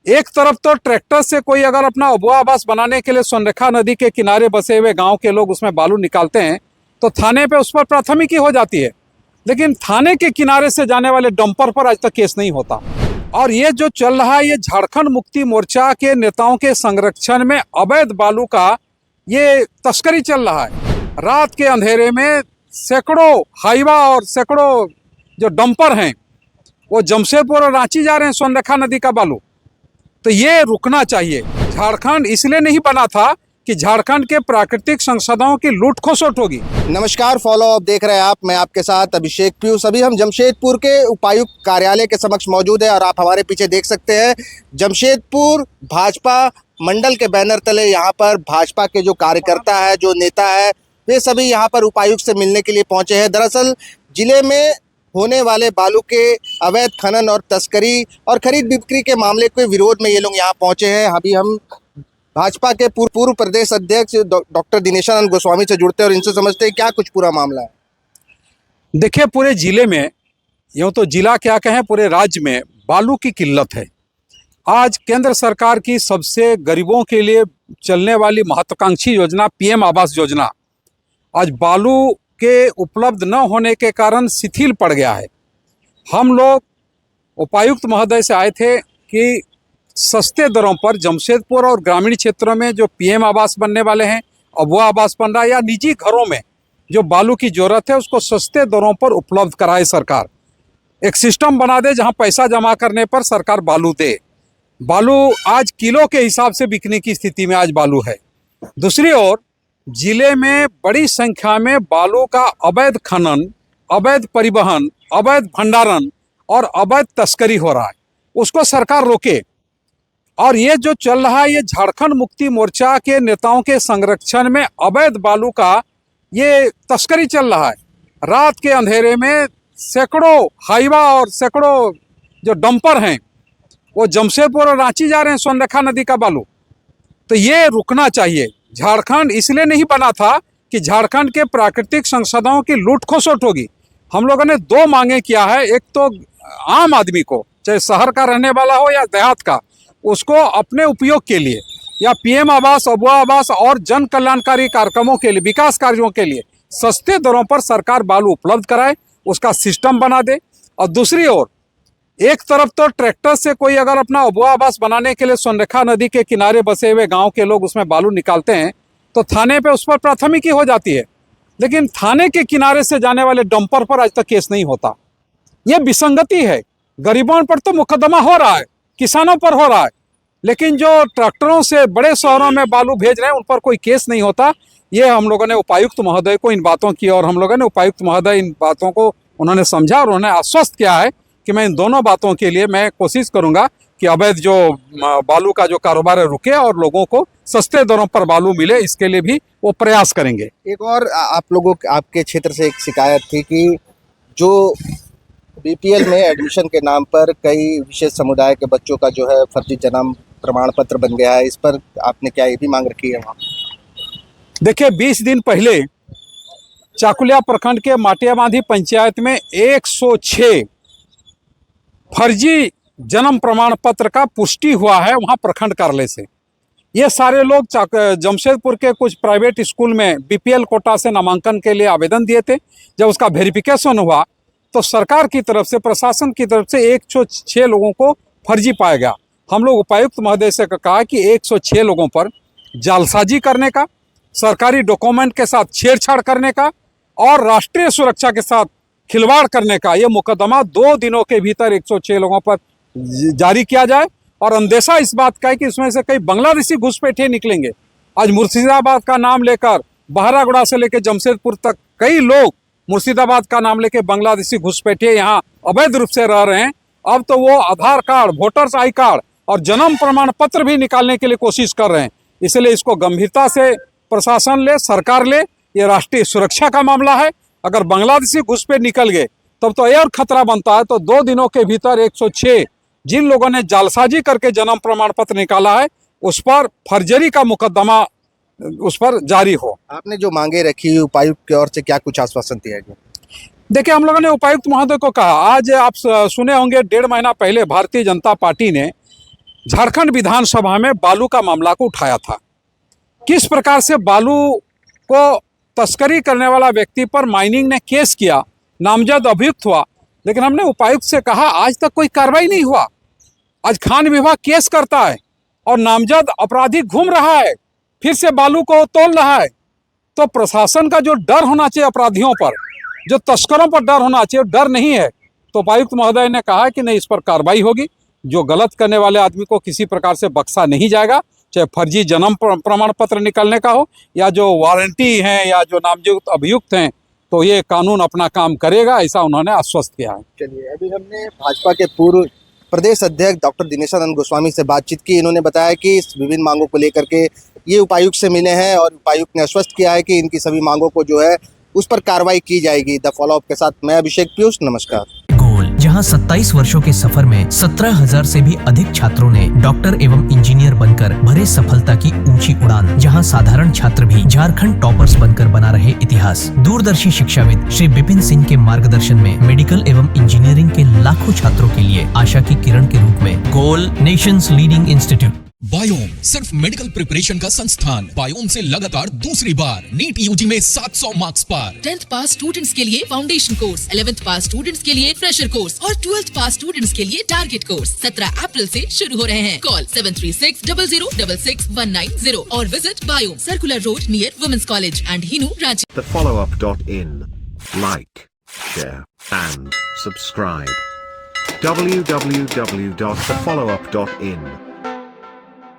एक तरफ तो ट्रैक्टर से कोई अगर अपना अबुआ आवास बनाने के लिए सोनरेखा नदी के किनारे बसे हुए गांव के लोग उसमें बालू निकालते हैं तो थाने पे उस पर प्राथमिकी हो जाती है, लेकिन थाने के किनारे से जाने वाले डंपर पर आज तक केस नहीं होता। और ये जो चल रहा है, ये झारखंड मुक्ति मोर्चा के नेताओं के संरक्षण में अवैध बालू का ये तस्करी चल रहा है। रात के अंधेरे में सैकड़ों हाईवा और सैकड़ों जो डंपर हैं वो जमशेदपुर और रांची जा रहे हैं सोनरेखा नदी का बालू। तो ये रुकना चाहिए। झारखंड इसलिए नहीं बना था कि झारखंड के प्राकृतिक संसाधनों की लूट खसोट होगी। नमस्कार, फॉलो अप देख रहे हैं आप। मैं आपके साथ अभिषेक पीयूष। अभी हम जमशेदपुर के उपायुक्त कार्यालय के समक्ष मौजूद है और आप हमारे पीछे देख सकते हैं जमशेदपुर भाजपा मंडल के बैनर तले यहाँ पर भाजपा के जो कार्यकर्ता है, जो नेता है, वे सभी यहाँ पर उपायुक्त से मिलने के लिए पहुंचे हैं। दरअसल जिले में होने वाले बालू के अवैध खनन और तस्करी और खरीद बिक्री के मामले के विरोध में ये लोग यहाँ पहुंचे हैं। अभी हम भाजपा के पूर्व प्रदेश अध्यक्ष डॉक्टर दिनेशानंद गोस्वामी से जुड़ते हैं और इनसे समझते हैं क्या कुछ पूरा मामला है। देखिए, पूरे जिले में, यूँ तो जिला क्या कहें, पूरे राज्य में बालू की किल्लत है। आज केंद्र सरकार की सबसे गरीबों के लिए चलने वाली महत्वाकांक्षी योजना पीएम आवास योजना आज बालू के उपलब्ध न होने के कारण शिथिल पड़ गया है। हम लोग उपायुक्त महोदय से आए थे कि सस्ते दरों पर जमशेदपुर और ग्रामीण क्षेत्रों में जो पीएम आवास बनने वाले हैं, अबुआ आवास बन रहा है, या निजी घरों में जो बालू की ज़रूरत है उसको सस्ते दरों पर उपलब्ध कराए सरकार। एक सिस्टम बना दे जहां पैसा जमा करने पर सरकार बालू दे। बालू आज किलो के हिसाब से बिकने की स्थिति में आज बालू है। दूसरी ओर जिले में बड़ी संख्या में बालू का अवैध खनन, अवैध परिवहन, अवैध भंडारण और अवैध तस्करी हो रहा है, उसको सरकार रोके। और ये जो चल रहा है, ये झारखंड मुक्ति मोर्चा के नेताओं के संरक्षण में अवैध बालू का ये तस्करी चल रहा है। रात के अंधेरे में सैकड़ों हाईवा और सैकड़ों जो डंपर हैं वो जमशेदपुर और रांची जा रहे हैं सोनरेखा नदी का बालू। तो ये रुकना चाहिए। झारखंड इसलिए नहीं बना था कि झारखंड के प्राकृतिक संसाधनों की लूट खसोट होगी। हम लोगों ने दो मांगे किया है। एक तो आम आदमी को, चाहे शहर का रहने वाला हो या देहात का, उसको अपने उपयोग के लिए या पीएम आवास, अबुआ आवास और जन कल्याणकारी कार्यक्रमों के लिए, विकास कार्यों के लिए सस्ते दरों पर सरकार बालू उपलब्ध कराए, उसका सिस्टम बना दे। और दूसरी ओर एक तरफ तो ट्रैक्टर से कोई अगर अपना अबुआ आवास बनाने के लिए सोनरेखा नदी के किनारे बसे हुए गांव के लोग उसमें बालू निकालते हैं तो थाने पे उस पर प्राथमिकी हो जाती है, लेकिन थाने के किनारे से जाने वाले डंपर पर आज तक केस नहीं होता। ये विसंगति है। गरीबों पर तो मुकदमा हो रहा है, किसानों पर हो रहा है, लेकिन जो ट्रैक्टरों से बड़े शहरों में बालू भेज रहे हैं उन पर कोई केस नहीं होता। ये हम लोगों ने उपायुक्त महोदय को इन बातों की, और हम लोगों ने उपायुक्त महोदय इन बातों को उन्होंने समझा और उन्होंने आश्वस्त किया है कि मैं इन दोनों बातों के लिए मैं कोशिश करूंगा कि अवैध जो बालू का जो कारोबार है रुके और लोगों को सस्ते दरों पर बालू मिले, इसके लिए भी वो प्रयास करेंगे। एक और आप लोगों आपके क्षेत्र से एक शिकायत थी कि जो बीपीएल में एडमिशन के नाम पर कई विशेष समुदाय के बच्चों का जो है फर्जी जन्म प्रमाण पत्र बन गया है, इस पर आपने क्या ये भी मांग रखी है वहाँ? देखिए, 20 दिन पहले चाकुलिया प्रखंड के माटियाबांधी पंचायत में 106 फर्जी जन्म प्रमाण पत्र का पुष्टि हुआ है वहाँ प्रखंड कार्यालय से। ये सारे लोग जमशेदपुर के कुछ प्राइवेट स्कूल में बीपीएल कोटा से नामांकन के लिए आवेदन दिए थे। जब उसका वेरिफिकेशन हुआ तो सरकार की तरफ से, प्रशासन की तरफ से 106 लोगों को फर्जी पाया गया। हम लोग उपायुक्त महोदय से कहा कि 106 लोगों पर जालसाजी करने का, सरकारी डॉक्यूमेंट के साथ छेड़छाड़ करने का और राष्ट्रीय सुरक्षा के साथ खिलवाड़ करने का ये मुकदमा 2 दिनों के भीतर 106 लोगों पर जारी किया जाए। और अंदेशा इस बात का है कि इसमें से कई बांग्लादेशी घुसपैठिए निकलेंगे। आज मुर्शिदाबाद का नाम लेकर, बहरागुड़ा से लेकर जमशेदपुर तक कई लोग मुर्शिदाबाद का नाम लेकर बांग्लादेशी घुसपैठिए यहाँ अवैध रूप से रह रहे हैं। अब तो वो आधार कार्ड, वोटर्स आई कार्ड और जन्म प्रमाण पत्र भी निकालने के लिए कोशिश कर रहे हैं। इसलिए इसको गंभीरता से प्रशासन ले, सरकार ले। ये राष्ट्रीय सुरक्षा का मामला है। अगर बांग्लादेशी घुसपैठ निकल गए तब तो और खतरा बनता है। तो 2 दिनों के भीतर 106 जिन लोगों ने जालसाजी करके जन्म प्रमाण पत्र निकाला है उस पर फर्जरी का मुकदमा उस पर जारी हो। आपने जो मांगे रखी उपायुक्त की ओर से क्या कुछ आश्वासन दिया गया? देखिए, हम लोगों ने उपायुक्त महोदय को कहा, आज आप सुने होंगे 1.5 महीना पहले भारतीय जनता पार्टी ने झारखंड विधानसभा में बालू का मामला को उठाया था। किस प्रकार से बालू को तस्करी करने वाला व्यक्ति पर माइनिंग ने केस किया, नामजद अभियुक्त हुआ, लेकिन हमने उपायुक्त से कहा आज तक कोई कार्रवाई नहीं हुआ। आज खान विभाग केस करता है और नामजद अपराधी घूम रहा है, फिर से बालू को तोल रहा है। तो प्रशासन का जो डर होना चाहिए अपराधियों पर, जो तस्करों पर डर होना चाहिए, डर नहीं है। तो उपायुक्त महोदय ने कहा कि नहीं, इस पर कार्रवाई होगी। जो गलत करने वाले आदमी को किसी प्रकार से बख्शा नहीं जाएगा, चाहे फर्जी जन्म प्रमाण पत्र निकलने का हो या जो वारंटी हैं या जो नामजद अभियुक्त हैं, तो ये कानून अपना काम करेगा, ऐसा उन्होंने आश्वस्त किया है। चलिए, अभी हमने भाजपा के पूर्व प्रदेश अध्यक्ष डॉक्टर दिनेशानंद गोस्वामी से बातचीत की। इन्होंने बताया कि इस विभिन्न मांगों को लेकर के ये उपायुक्त से मिले हैं और उपायुक्त ने आश्वस्त किया है कि इनकी सभी मांगों को जो है उस पर कार्रवाई की जाएगी। द फॉलोअप के साथ मैं अभिषेक पीयूष, नमस्कार। गोल, जहां 27 वर्षों के सफर में 17,000 से भी अधिक छात्रों ने डॉक्टर एवं इंजीनियर बनकर भरे सफलता की ऊंची उड़ान, जहां साधारण छात्र भी झारखंड टॉपर्स बनकर बना रहे इतिहास। दूरदर्शी शिक्षाविद श्री विपिन सिंह के मार्गदर्शन में मेडिकल एवं इंजीनियरिंग के लाखों छात्रों के लिए आशा की किरण के रूप में गोल, नेशंस लीडिंग इंस्टीट्यूट। बायोम सिर्फ मेडिकल प्रिपरेशन का संस्थान। बायोम से लगातार दूसरी बार नीट यूजी में 700 मार्क्स पार। 10th पास स्टूडेंट्स के लिए फाउंडेशन कोर्स, 11th पास स्टूडेंट्स के लिए फ्रेशर कोर्स और 12th पास स्टूडेंट्स के लिए टारगेट कोर्स 17 अप्रैल से शुरू हो रहे हैं। कॉल 7360066190 और visit Biome, circular road near women's college and Hinoo, Ranchi. thefollowup.in. Like, share, and subscribe. www.thefollowup.in